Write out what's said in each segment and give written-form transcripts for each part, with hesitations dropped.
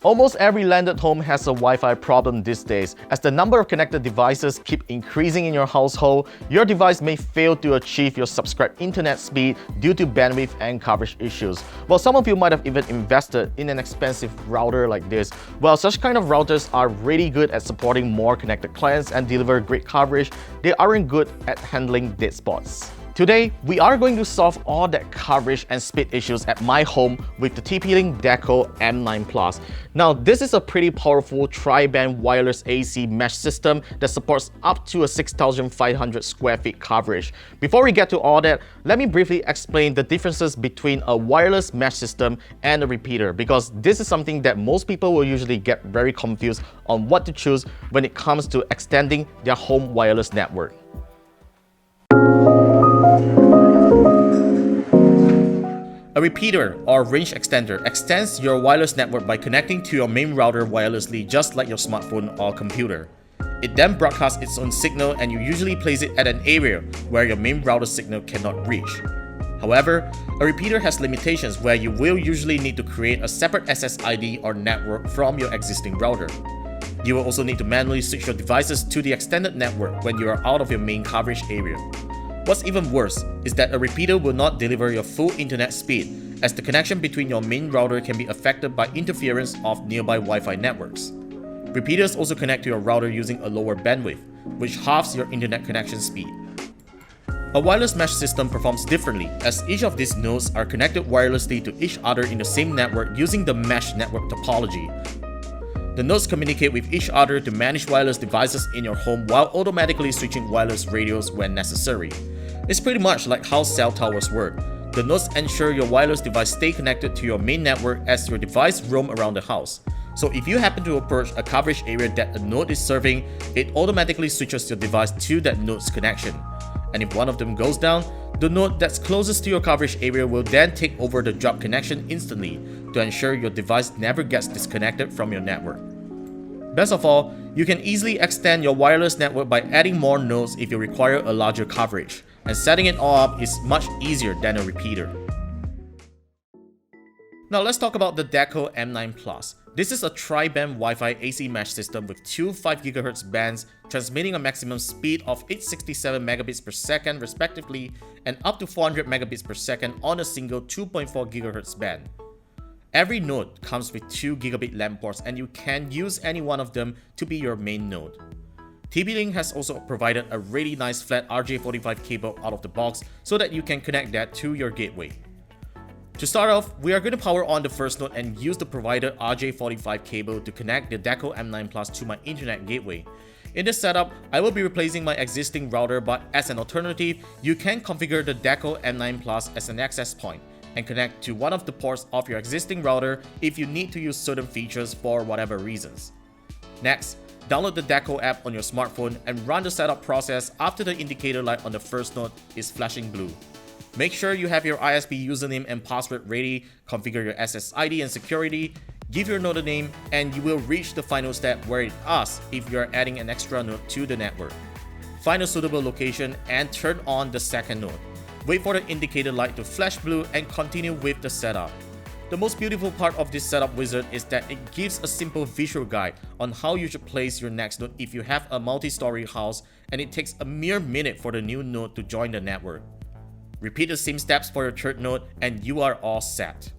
Almost every landed home has a Wi-Fi problem these days. As the number of connected devices keep increasing in your household, your device may fail to achieve your subscribed internet speed due to bandwidth and coverage issues. While some of you might have even invested in an expensive router like this, well, such kind of routers are really good at supporting more connected clients and deliver great coverage. They aren't good at handling dead spots. Today, we are going to solve all that coverage and speed issues at my home with the TP-Link Deco M9 Plus. Now, this is a pretty powerful tri-band wireless AC mesh system that supports up to a 6,500 square feet coverage. Before we get to all that, let me briefly explain the differences between a wireless mesh system and a repeater, because this is something that most people will usually get very confused on what to choose when it comes to extending their home wireless network. A repeater or range extender extends your wireless network by connecting to your main router wirelessly, just like your smartphone or computer. It then broadcasts its own signal, and you usually place it at an area where your main router signal cannot reach. However, a repeater has limitations where you will usually need to create a separate SSID or network from your existing router. You will also need to manually switch your devices to the extended network when you are out of your main coverage area. What's even worse is that a repeater will not deliver your full internet speed, as the connection between your main router can be affected by interference of nearby Wi-Fi networks. Repeaters also connect to your router using a lower bandwidth, which halves your internet connection speed. A wireless mesh system performs differently, as each of these nodes are connected wirelessly to each other in the same network using the mesh network topology. The nodes communicate with each other to manage wireless devices in your home while automatically switching wireless radios when necessary. It's pretty much like how cell towers work. The nodes ensure your wireless device stay connected to your main network as your device roam around the house. So if you happen to approach a coverage area that a node is serving, it automatically switches your device to that node's connection. And if one of them goes down, the node that's closest to your coverage area will then take over the drop connection instantly to ensure your device never gets disconnected from your network. Best of all, you can easily extend your wireless network by adding more nodes if you require a larger coverage, and setting it all up is much easier than a repeater. Now let's talk about the Deco M9 Plus. This is a tri-band Wi-Fi AC mesh system with two 5GHz bands transmitting a maximum speed of 867 megabits per second respectively, and up to 400 megabits per second on a single 2.4 GHz band. Every node comes with 2 gigabit LAN ports, and you can use any one of them to be your main node. TP-Link has also provided a really nice flat RJ45 cable out of the box so that you can connect that to your gateway. To start off, we are going to power on the first node and use the provided RJ45 cable to connect the Deco M9 Plus to my internet gateway. In this setup, I will be replacing my existing router, but as an alternative, you can configure the Deco M9 Plus as an access point and connect to one of the ports of your existing router if you need to use certain features for whatever reasons. Next, download the Deco app on your smartphone and run the setup process after the indicator light on the first node is flashing blue. Make sure you have your ISP username and password ready, configure your SSID and security, give your node a name, and you will reach the final step where it asks if you are adding an extra node to the network. Find a suitable location and turn on the second node. Wait for the indicator light to flash blue and continue with the setup. The most beautiful part of this setup wizard is that it gives a simple visual guide on how you should place your next node if you have a multi-story house, and it takes a mere minute for the new node to join the network. Repeat the same steps for your third node and you are all set.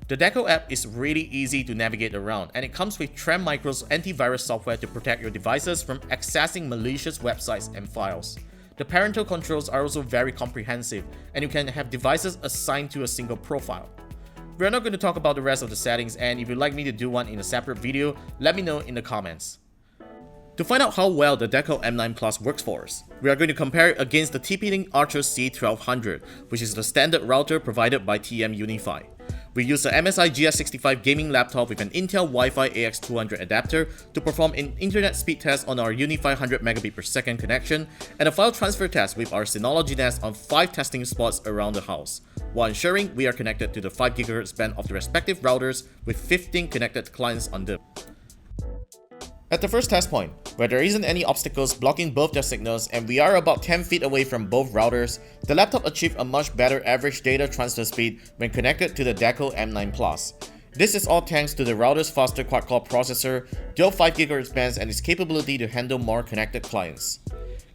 The Deco app is really easy to navigate around, and it comes with Trend Micro's antivirus software to protect your devices from accessing malicious websites and files. The parental controls are also very comprehensive, and you can have devices assigned to a single profile. We are not going to talk about the rest of the settings, and if you'd like me to do one in a separate video, let me know in the comments. To find out how well the Deco M9 Plus works for us, we are going to compare it against the TP-Link Archer C1200, which is the standard router provided by TM Unify. We use a MSI GS65 gaming laptop with an Intel Wi-Fi AX200 adapter to perform an internet speed test on our Unify 100 megabit per second connection, and a file transfer test with our Synology NAS on 5 testing spots around the house, while ensuring we are connected to the 5 GHz band of the respective routers with 15 connected clients on them. At the first test point, where there isn't any obstacles blocking both their signals and we are about 10 feet away from both routers, the laptop achieved a much better average data transfer speed when connected to the Deco M9 Plus. This is all thanks to the router's faster quad-core processor, dual 5 GHz bands, and its capability to handle more connected clients.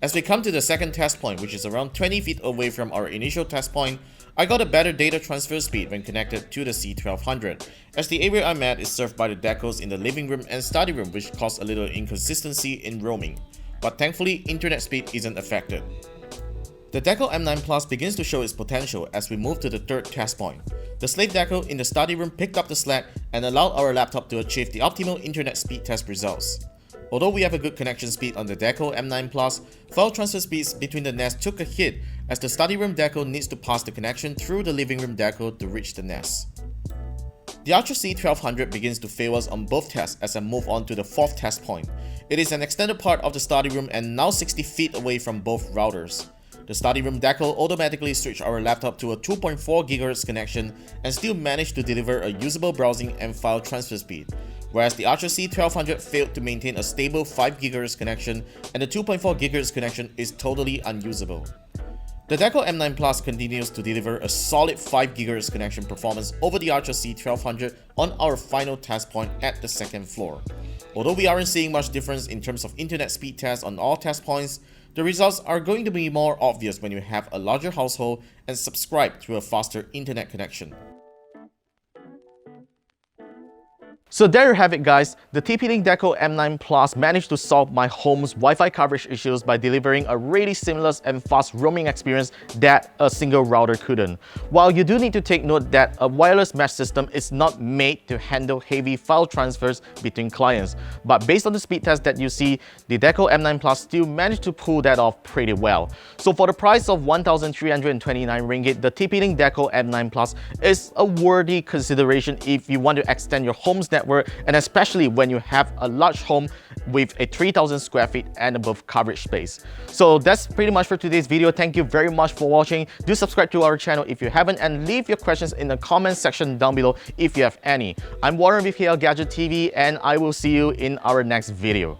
As we come to the second test point, which is around 20 feet away from our initial test point, I got a better data transfer speed when connected to the C1200, as the area I'm at is served by the decos in the living room and study room, which caused a little inconsistency in roaming, but thankfully internet speed isn't affected. The Deco M9 Plus begins to show its potential as we move to the third test point. The slave deco in the study room picked up the slack and allowed our laptop to achieve the optimal internet speed test results. Although we have a good connection speed on the Deco M9 Plus, file transfer speeds between the NAS took a hit as the study room deco needs to pass the connection through the living room deco to reach the NAS. The Archer C1200 begins to fail us on both tests as I move on to the fourth test point. It is an extended part of the study room and now 60 feet away from both routers. The study room deco automatically switched our laptop to a 2.4 GHz connection and still managed to deliver a usable browsing and file transfer speed, whereas the Archer C1200 failed to maintain a stable 5 GHz connection and the 2.4 GHz connection is totally unusable. The Deco M9 Plus continues to deliver a solid 5 GHz connection performance over the Archer C1200 on our final test point at the second floor. Although we aren't seeing much difference in terms of internet speed tests on all test points, the results are going to be more obvious when you have a larger household and subscribe to a faster internet connection. So there you have it guys, the TP-Link Deco M9 Plus managed to solve my home's Wi-Fi coverage issues by delivering a really seamless and fast roaming experience that a single router couldn't. While you do need to take note that a wireless mesh system is not made to handle heavy file transfers between clients, but based on the speed test that you see, the Deco M9 Plus still managed to pull that off pretty well. So for the price of 1,329 ringgit, the TP-Link Deco M9 Plus is a worthy consideration if you want to extend your home's network, and especially when you have a large home with a 3,000 square feet and above coverage space. So that's pretty much for today's video. Thank you very much for watching. Do subscribe to our channel if you haven't and leave your questions in the comment section down below if you have any. I'm Warren with KLGadgetTV and I will see you in our next video.